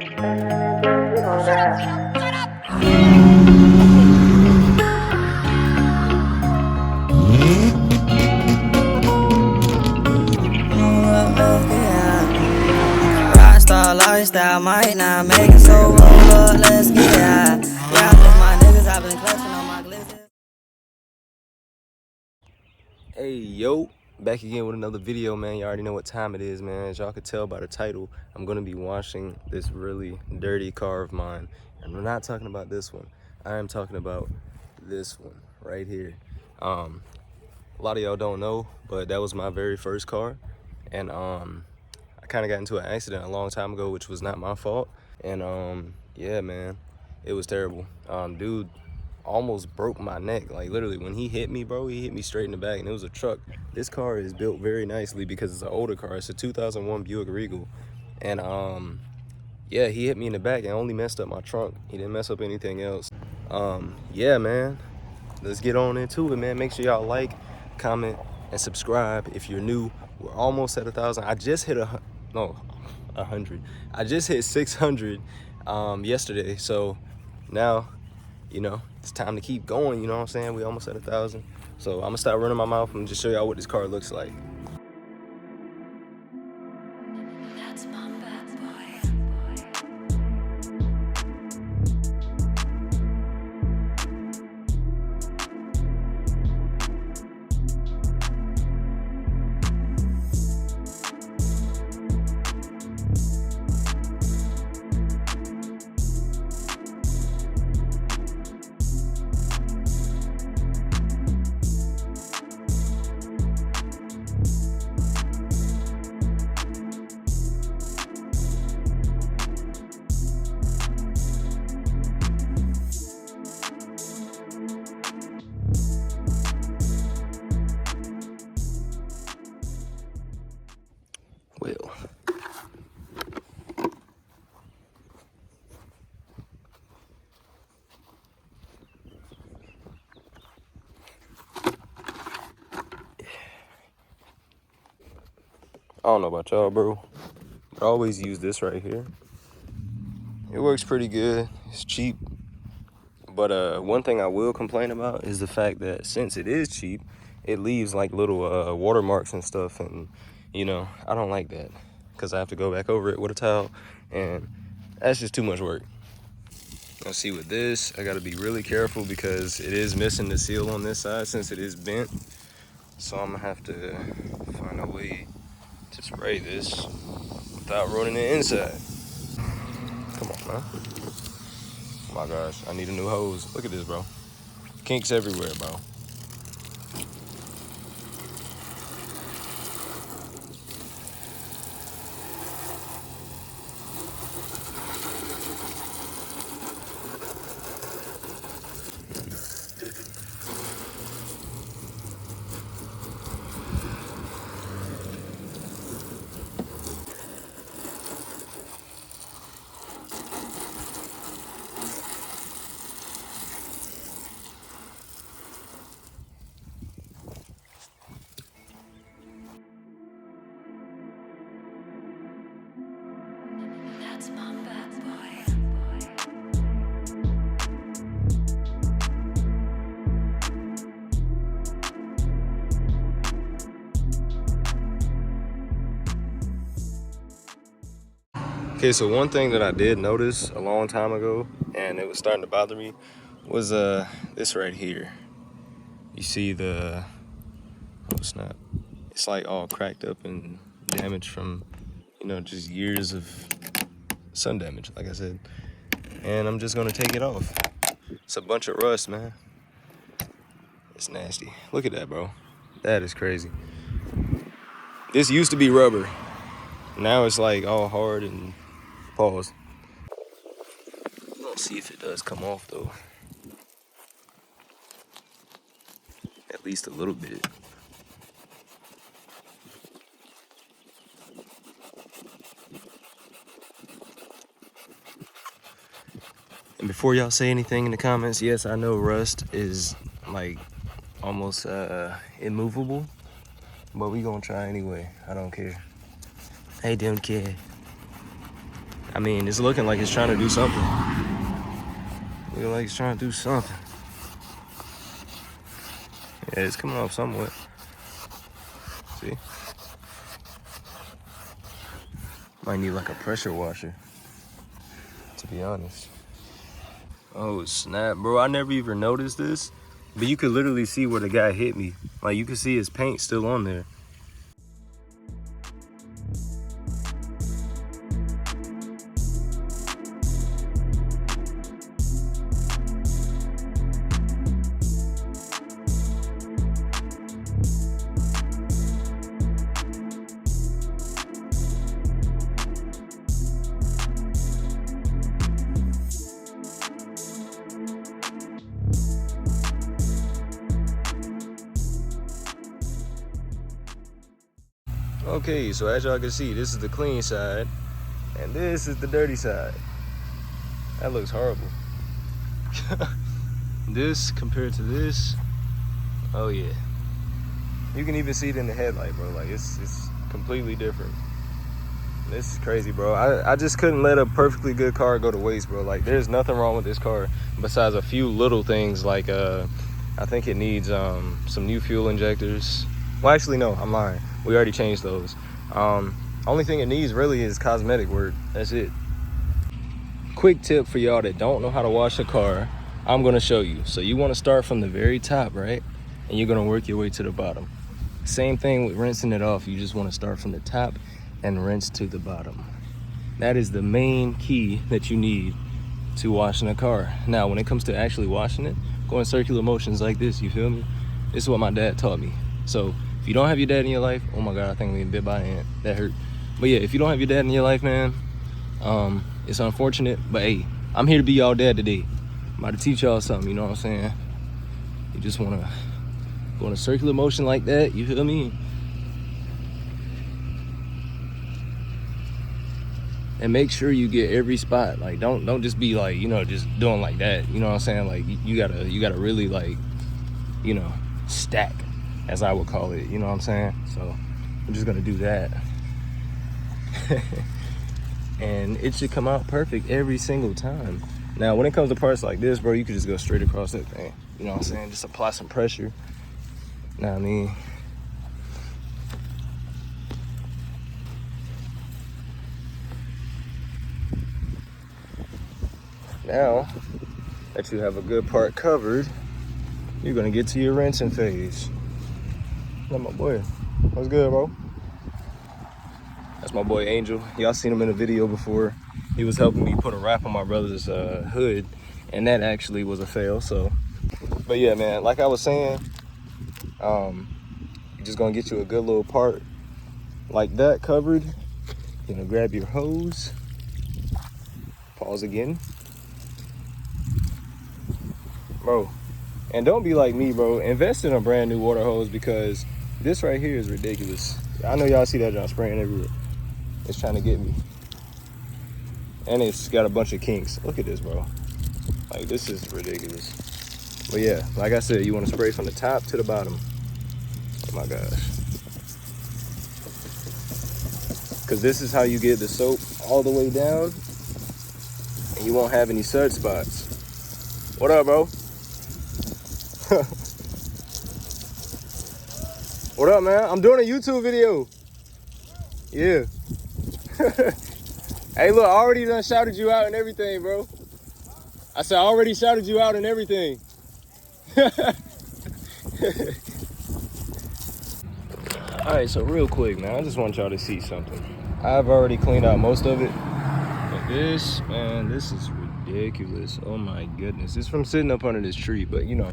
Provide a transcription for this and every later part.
Rockstar lifestyle might not make it, so roll up, let's get high. Yeah, with my niggas, I've been clutching on my glizzy. Hey yo, back again with another video, man. You already know what time it is, man. As y'all could tell by the title, I'm gonna be washing this really dirty car of mine. And we're not talking about this one. I am talking about this one right here. A lot of y'all don't know, but that was my very first car. And I kind of got into an accident a long time ago, which was not my fault. And yeah, man, it was terrible. Dude almost broke my neck. Like literally when he hit me, bro, he hit me straight in the back, and it was a truck. This car is built very nicely because it's an older car. It's a 2001 Buick Regal. And yeah, he hit me in the back and only messed up my trunk. He didn't mess up anything else. Yeah, man, let's get on into it, man. Make sure y'all like, comment, and subscribe if you're new. We're almost at 1,000. I just hit 100. I just hit 600 yesterday. So now, you know, it's time to keep going. You know what I'm saying? We almost at 1,000. So I'm gonna stop running my mouth and just show y'all what this car looks like. That's my bad boy. Well, I don't know about y'all, bro, but I always use this right here. It works pretty good. It's cheap. But one thing I will complain about is the fact that since it is cheap, it leaves like little watermarks and stuff. And, you know, I don't like that because I have to go back over it with a towel. And that's just too much work. Let's see with this, I got to be really careful because it is missing the seal on this side since it is bent. So I'm going to have to find a way to spray this without ruining the inside. Come on, man. Oh my gosh, I need a new hose. Look at this, bro. Kinks everywhere, bro. That's my bad boy. Okay, so one thing that I did notice a long time ago, and it was starting to bother me, was this right here. You see the, oh snap, it's like all cracked up and damaged from, you know, just years of sun damage, like I said. And I'm just gonna take it off. It's a bunch of rust, man. It's nasty. Look at that, bro. That is crazy. This used to be rubber. Now it's like all hard and pause. Let's see if it does come off though. At least a little bit. And before y'all say anything in the comments, yes, I know rust is like almost immovable, but we gonna try anyway. I don't care. I don't care. I mean, it's looking like it's trying to do something. Looking like it's trying to do something. Yeah, it's coming off somewhat. See? Might need like a pressure washer, to be honest. Oh snap, bro, I never even noticed this, but you could literally see where the guy hit me. Like, you could see his paint still on there. Okay, so as y'all can see, this is the clean side, and this is the dirty side. That looks horrible. This compared to this, oh yeah. You can even see it in the headlight, bro. Like, it's completely different. This is crazy, bro. I just couldn't let a perfectly good car go to waste, bro. Like, there's nothing wrong with this car besides a few little things, like I think it needs some new fuel injectors. Well, actually, no, I'm lying. We already changed those. Only thing it needs really is cosmetic work. That's it. Quick tip for y'all that don't know how to wash a car, I'm gonna show you. So you wanna start from the very top, right? And you're gonna work your way to the bottom. Same thing with rinsing it off. You just wanna start from the top and rinse to the bottom. That is the main key that you need to washing a car. Now, when it comes to actually washing it, go in circular motions like this, you feel me? This is what my dad taught me. So if you don't have your dad in your life, oh my God, I think I'm getting bit by an ant. That hurt. But yeah, if you don't have your dad in your life, man, it's unfortunate, but hey, I'm here to be y'all dad today. I'm about to teach y'all something, you know what I'm saying? You just wanna go in a circular motion like that, you feel me? And make sure you get every spot. Like, don't just be like, you know, just doing like that. You know what I'm saying? Like, you gotta really, like, you know, stack, as I would call it, you know what I'm saying? So I'm just gonna do that. And it should come out perfect every single time. Now, when it comes to parts like this, bro, you could just go straight across that thing. You know what I'm saying? Just apply some pressure. Know what I mean? Now that you have a good part covered, you're gonna get to your rinsing phase. That's my boy. What's good, bro? That's my boy Angel. Y'all seen him in a video before. He was helping me put a wrap on my brother's hood, and that actually was a fail. So, but yeah, man, like I was saying, you're just gonna get you a good little part like that covered. You're gonna grab your hose. Pause again. Bro, and don't be like me, bro. Invest in a brand new water hose, because this right here is ridiculous. I know y'all see that y'all spraying everywhere. It's trying to get me. And it's got a bunch of kinks. Look at this, bro. Like, this is ridiculous. But yeah, like I said, you want to spray from the top to the bottom. Oh my gosh. Because this is how you get the soap all the way down, and you won't have any sud spots. What up, bro? What up, man? I'm doing a YouTube video. Yeah. Hey, look, I already done shouted you out and everything, bro. I said I already shouted you out and everything. All right, so real quick, man, I just want y'all to see something. I've already cleaned out most of it, but this, man, this is ridiculous. Oh my goodness. It's from sitting up under this tree, but you know,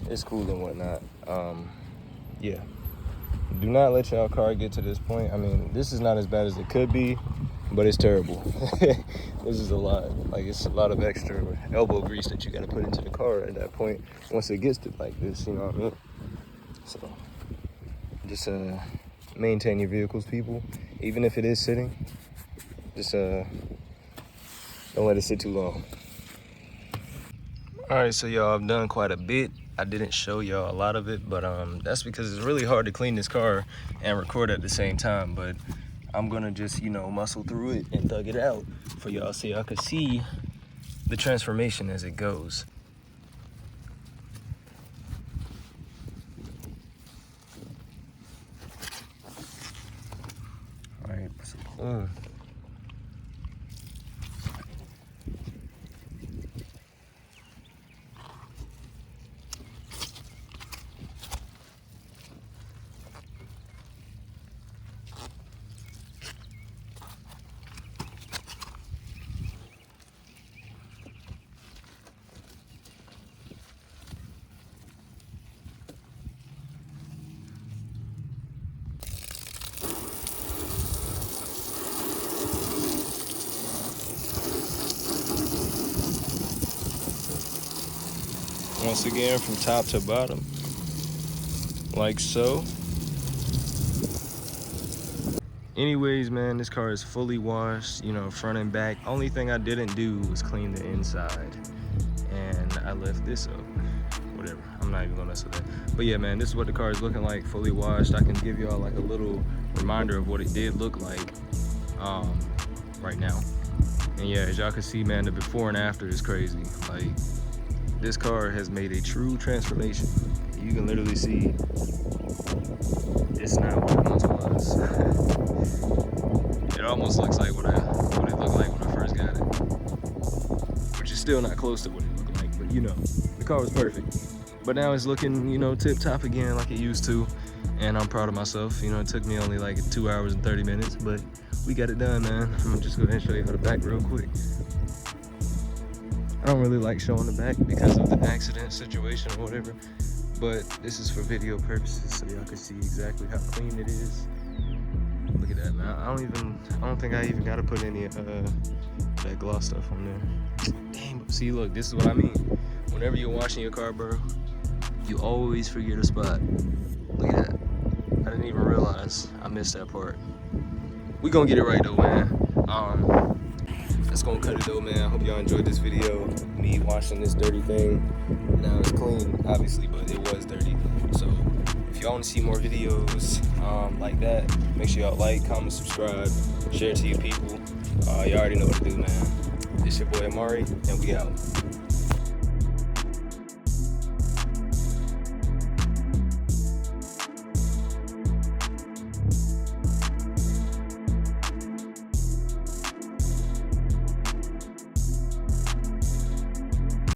it's cool and whatnot. Yeah. Do not let y'all car get to this point. I mean, this is not as bad as it could be, but it's terrible. This is a lot. Like, it's a lot of extra elbow grease that you got to put into the car at that point once it gets to like this, you know what I mean? So just maintain your vehicles, people. Even if it is sitting, just don't let it sit too long. All right, so y'all, I've done quite a bit. I didn't show y'all a lot of it, but that's because it's really hard to clean this car and record at the same time. But I'm gonna just, you know, muscle through it and thug it out for y'all so y'all can see the transformation as it goes. All right, so boom. Once again, from top to bottom, like so. Anyways, man, this car is fully washed, you know, front and back. Only thing I didn't do was clean the inside, and I left this up. Whatever, I'm not even gonna mess with that. But yeah, man, this is what the car is looking like, fully washed. I can give y'all like a little reminder of what it did look like right now. And yeah, as y'all can see, man, the before and after is crazy. Like, this car has made a true transformation. You can literally see it's not what it once was. It almost looks like what it looked like when I first got it, which is still not close to what it looked like, but you know, the car was perfect. But now it's looking, you know, tip top again like it used to, and I'm proud of myself. You know, it took me only like 2 hours and 30 minutes, but we got it done, man. I'm gonna just go ahead and show you the back real quick. I don't really like showing the back because of the accident situation or whatever, but this is for video purposes so y'all can see exactly how clean it is. Look at that, man. I don't think I even gotta put any that gloss stuff on there. Damn, see, look, this is what I mean. Whenever you're washing your car, bro, you always forget a spot. Look at that. I didn't even realize I missed that part. We gonna get it right though, man. That's gonna cut it though, man. I hope y'all enjoyed this video. Me washing this dirty thing. Now it's clean, obviously, but it was dirty. So if y'all wanna see more videos like that, make sure y'all like, comment, subscribe, share it to your people. You already know what to do, man. It's your boy Amari, and we out.